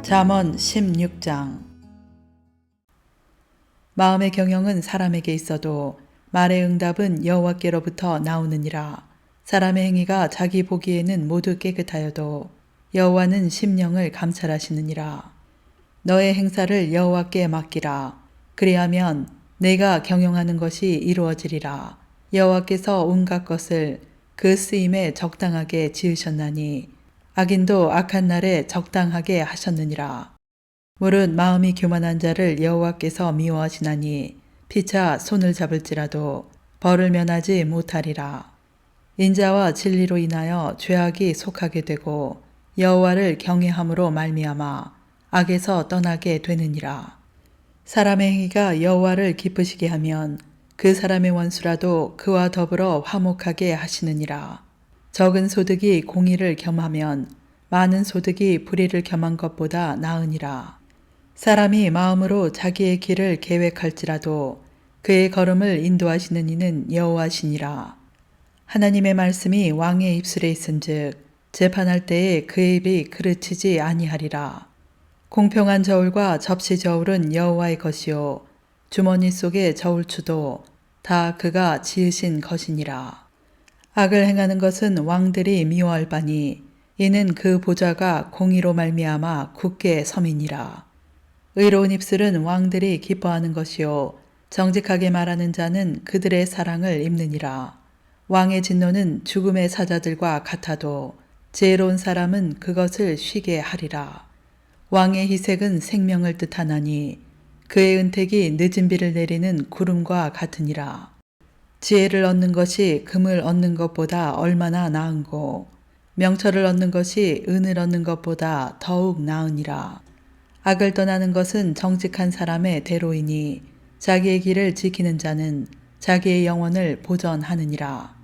잠언 16장. 마음의 경영은 사람에게 있어도 말의 응답은 여호와께로부터 나오느니라. 사람의 행위가 자기 보기에는 모두 깨끗하여도 여호와는 심령을 감찰하시느니라. 너의 행사를 여호와께 맡기라. 그리하면 내가 경영하는 것이 이루어지리라. 여호와께서 온갖 것을 그 쓰임에 적당하게 지으셨나니 악인도 악한 날에 적당하게 하셨느니라. 무릇 마음이 교만한 자를 여호와께서 미워하시나니 피차 손을 잡을지라도 벌을 면하지 못하리라. 인자와 진리로 인하여 죄악이 속하게 되고 여호와를 경외함으로 말미암아 악에서 떠나게 되느니라. 사람의 행위가 여호와를 기쁘시게 하면 그 사람의 원수라도 그와 더불어 화목하게 하시느니라. 적은 소득이 공의를 겸하면 많은 소득이 불의를 겸한 것보다 나으니라. 사람이 마음으로 자기의 길을 계획할지라도 그의 걸음을 인도하시는 이는 여호와시니라. 하나님의 말씀이 왕의 입술에 있은즉 재판할 때에 그의 입이 그르치지 아니하리라. 공평한 저울과 접시 저울은 여호와의 것이요 주머니 속의 저울추도 다 그가 지으신 것이니라. 악을 행하는 것은 왕들이 미워할 바니 이는 그 보좌가 공의로 말미암아 굳게 섬이니라. 의로운 입술은 왕들이 기뻐하는 것이요 정직하게 말하는 자는 그들의 사랑을 입느니라. 왕의 진노는 죽음의 사자들과 같아도 지혜로운 사람은 그것을 쉬게 하리라. 왕의 희색은 생명을 뜻하나니 그의 은택이 늦은 비를 내리는 구름과 같으니라. 지혜를 얻는 것이 금을 얻는 것보다 얼마나 나은고 명철을 얻는 것이 은을 얻는 것보다 더욱 나으니라. 악을 떠나는 것은 정직한 사람의 대로이니 자기의 길을 지키는 자는 자기의 영혼을 보전하느니라.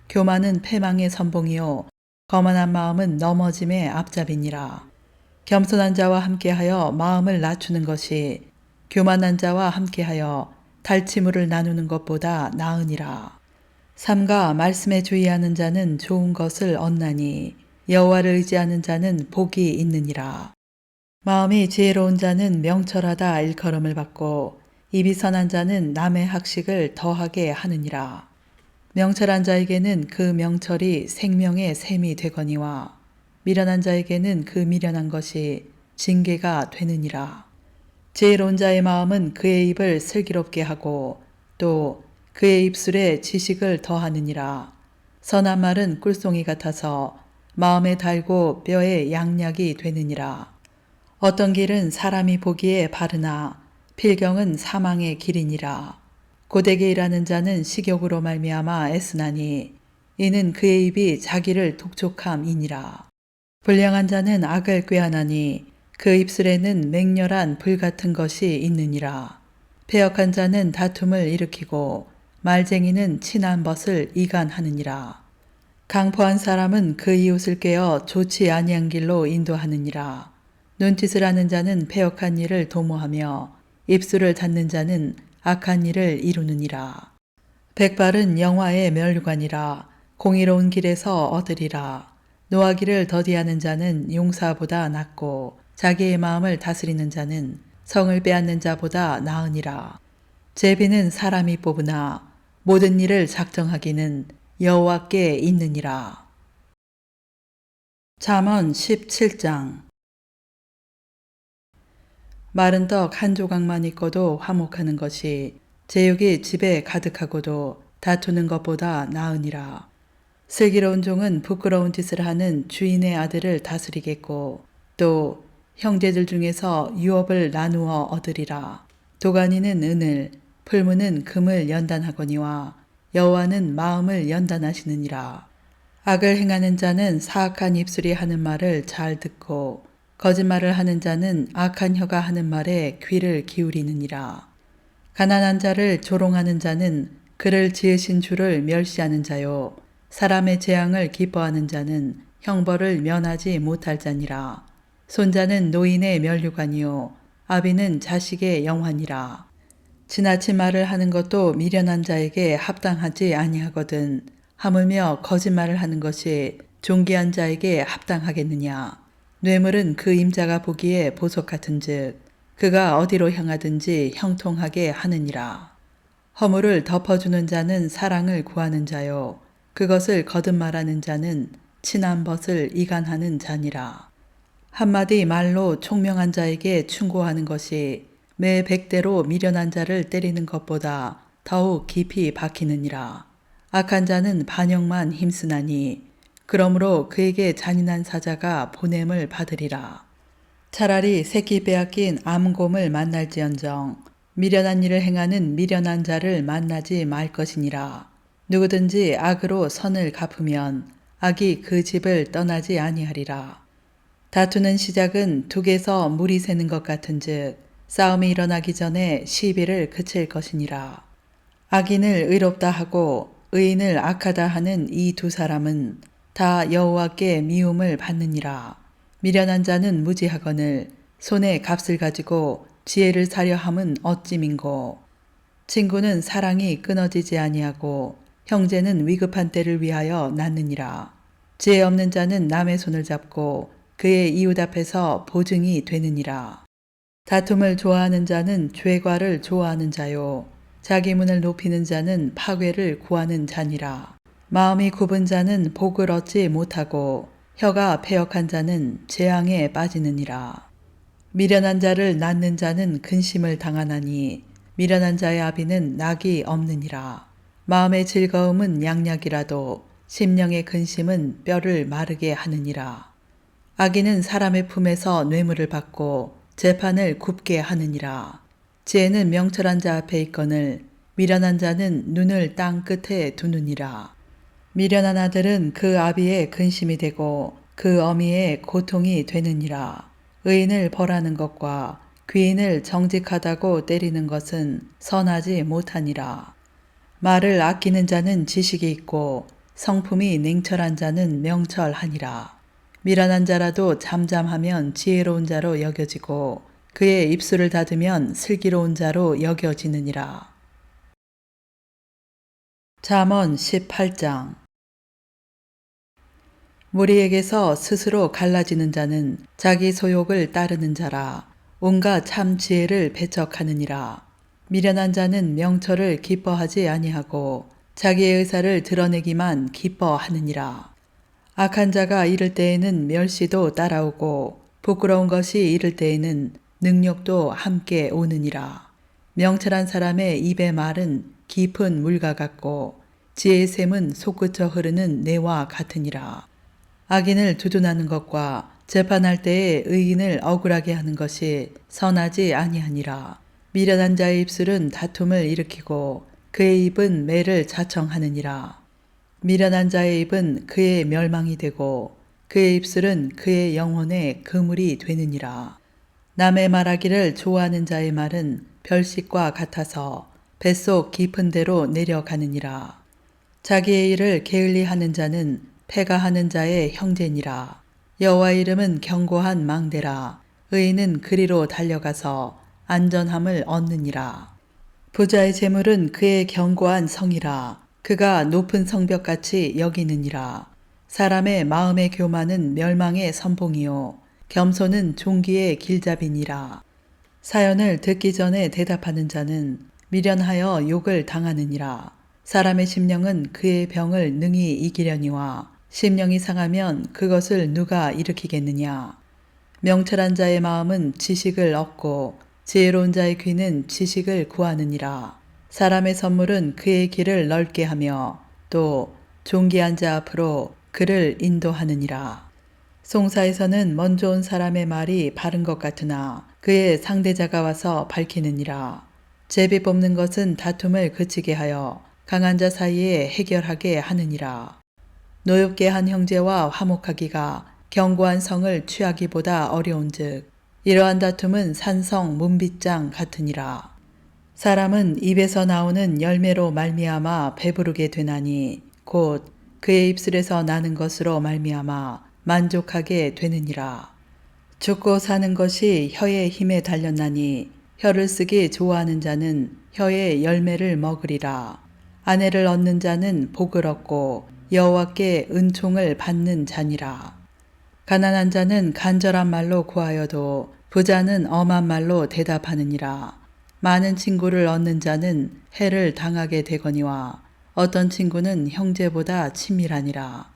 교만은 패망의 선봉이요 거만한 마음은 넘어짐의 앞잡이니라. 겸손한 자와 함께하여 마음을 낮추는 것이 교만한 자와 함께하여 달치물을 나누는 것보다 나으니라. 삼가 말씀에 주의하는 자는 좋은 것을 얻나니 여호와를 의지하는 자는 복이 있느니라. 마음이 지혜로운 자는 명철하다 일컬음을 받고 입이 선한 자는 남의 학식을 더하게 하느니라. 명철한 자에게는 그 명철이 생명의 샘이 되거니와 미련한 자에게는 그 미련한 것이 징계가 되느니라. 지혜로운 자의 마음은 그의 입을 슬기롭게 하고 또 그의 입술에 지식을 더하느니라. 선한 말은 꿀송이 같아서 마음에 달고 뼈에 양약이 되느니라. 어떤 길은 사람이 보기에 바르나 필경은 사망의 길이니라. 고되게 일하는 자는 식욕으로 말미암아 애쓰나니 이는 그의 입이 자기를 독촉함이니라. 불량한 자는 악을 꾀하나니 그 입술에는 맹렬한 불 같은 것이 있느니라. 패역한 자는 다툼을 일으키고 말쟁이는 친한 벗을 이간하느니라. 강포한 사람은 그 이웃을 꾀어 좋지 아니한 길로 인도하느니라. 눈짓을 하는 자는 패역한 일을 도모하며 입술을 닫는 자는 악한 일을 이루느니라. 백발은 영화의 멸관이라. 공의로운 길에서 얻으리라. 노하기를 더디하는 자는 용사보다 낫고 자기의 마음을 다스리는 자는 성을 빼앗는 자보다 나으니라. 제비는 사람이 뽑으나 모든 일을 작정하기는 여호와께 있느니라. 잠언 17장. 마른 떡 한 조각만 있고도 화목하는 것이 제육이 집에 가득하고도 다투는 것보다 나으니라. 슬기로운 종은 부끄러운 짓을 하는 주인의 아들을 다스리겠고 또 형제들 중에서 유업을 나누어 얻으리라. 도가니는 은을, 풀무는 금을 연단하거니와 여호와는 마음을 연단하시느니라. 악을 행하는 자는 사악한 입술이 하는 말을 잘 듣고 거짓말을 하는 자는 악한 혀가 하는 말에 귀를 기울이느니라. 가난한 자를 조롱하는 자는 그를 지으신 주를 멸시하는 자요 사람의 재앙을 기뻐하는 자는 형벌을 면하지 못할 자니라. 손자는 노인의 면류관이요 아비는 자식의 영환이라. 지나친 말을 하는 것도 미련한 자에게 합당하지 아니하거든 하물며 거짓말을 하는 것이 존귀한 자에게 합당하겠느냐. 뇌물은 그 임자가 보기에 보석 같은즉 그가 어디로 향하든지 형통하게 하느니라. 허물을 덮어주는 자는 사랑을 구하는 자요 그것을 거듭 말하는 자는 친한 벗을 이간하는 자니라. 한마디 말로 총명한 자에게 충고하는 것이 매 100대로 미련한 자를 때리는 것보다 더욱 깊이 박히느니라. 악한 자는 반역만 힘쓰나니 그러므로 그에게 잔인한 사자가 보냄을 받으리라. 차라리 새끼 빼앗긴 암곰을 만날지언정 미련한 일을 행하는 미련한 자를 만나지 말 것이니라. 누구든지 악으로 선을 갚으면 악이 그 집을 떠나지 아니하리라. 다투는 시작은 둑에서 물이 새는 것 같은즉 싸움이 일어나기 전에 시비를 그칠 것이니라. 악인을 의롭다 하고 의인을 악하다 하는 이 두 사람은 다 여호와께 미움을 받느니라. 미련한 자는 무지하거늘 손에 값을 가지고 지혜를 사려 함은 어찌민고. 친구는 사랑이 끊어지지 아니하고 형제는 위급한 때를 위하여 낳느니라. 지혜 없는 자는 남의 손을 잡고 그의 이웃 앞에서 보증이 되느니라. 다툼을 좋아하는 자는 죄과를 좋아하는 자요 자기 문을 높이는 자는 파괴를 구하는 자니라. 마음이 굽은 자는 복을 얻지 못하고 혀가 패역한 자는 재앙에 빠지느니라. 미련한 자를 낳는 자는 근심을 당하나니 미련한 자의 아비는 낙이 없느니라. 마음의 즐거움은 양약이라도 심령의 근심은 뼈를 마르게 하느니라. 악인은 사람의 품에서 뇌물을 받고 재판을 굽게 하느니라. 지혜는 명철한 자 앞에 있거늘 미련한 자는 눈을 땅 끝에 두느니라. 미련한 아들은 그 아비의 근심이 되고 그 어미의 고통이 되느니라. 의인을 벌하는 것과 귀인을 정직하다고 때리는 것은 선하지 못하니라. 말을 아끼는 자는 지식이 있고 성품이 냉철한 자는 명철하니라. 미련한 자라도 잠잠하면 지혜로운 자로 여겨지고 그의 입술을 닫으면 슬기로운 자로 여겨지느니라. 잠언 18장. 무리에게서 스스로 갈라지는 자는 자기 소욕을 따르는 자라. 온갖 참 지혜를 배척하느니라. 미련한 자는 명철을 기뻐하지 아니하고 자기의 의사를 드러내기만 기뻐하느니라. 악한 자가 이를 때에는 멸시도 따라오고 부끄러운 것이 이를 때에는 능력도 함께 오느니라. 명철한 사람의 입의 말은 깊은 물과 같고 지혜의 샘은 솟구쳐 흐르는 내와 같으니라. 악인을 두둔하는 것과 재판할 때에 의인을 억울하게 하는 것이 선하지 아니하니라. 미련한 자의 입술은 다툼을 일으키고 그의 입은 매를 자청하느니라. 미련한 자의 입은 그의 멸망이 되고 그의 입술은 그의 영혼의 그물이 되느니라. 남의 말하기를 좋아하는 자의 말은 별식과 같아서 뱃속 깊은 데로 내려가느니라. 자기의 일을 게을리하는 자는 패가하는 자의 형제니라. 여호와의 이름은 견고한 망대라. 의인은 그리로 달려가서 안전함을 얻느니라. 부자의 재물은 그의 견고한 성이라. 그가 높은 성벽같이 여기느니라. 사람의 마음의 교만은 멸망의 선봉이요 겸손은 종기의 길잡이니라. 사연을 듣기 전에 대답하는 자는 미련하여 욕을 당하느니라. 사람의 심령은 그의 병을 능히 이기려니와 심령이 상하면 그것을 누가 일으키겠느냐. 명철한 자의 마음은 지식을 얻고 지혜로운 자의 귀는 지식을 구하느니라. 사람의 선물은 그의 길을 넓게 하며 또 존귀한 자 앞으로 그를 인도하느니라. 송사에서는 먼저 온 사람의 말이 바른 것 같으나 그의 상대자가 와서 밝히느니라. 제비 뽑는 것은 다툼을 그치게 하여 강한 자 사이에 해결하게 하느니라. 노엽게 한 형제와 화목하기가 견고한 성을 취하기보다 어려운즉 이러한 다툼은 산성 문빗장 같으니라. 사람은 입에서 나오는 열매로 말미암아 배부르게 되나니 곧 그의 입술에서 나는 것으로 말미암아 만족하게 되느니라. 죽고 사는 것이 혀의 힘에 달렸나니 혀를 쓰기 좋아하는 자는 혀의 열매를 먹으리라. 아내를 얻는 자는 복을 얻고 여호와께 은총을 받는 자니라. 가난한 자는 간절한 말로 구하여도 부자는 엄한 말로 대답하느니라. 많은 친구를 얻는 자는 해를 당하게 되거니와 어떤 친구는 형제보다 친밀하니라.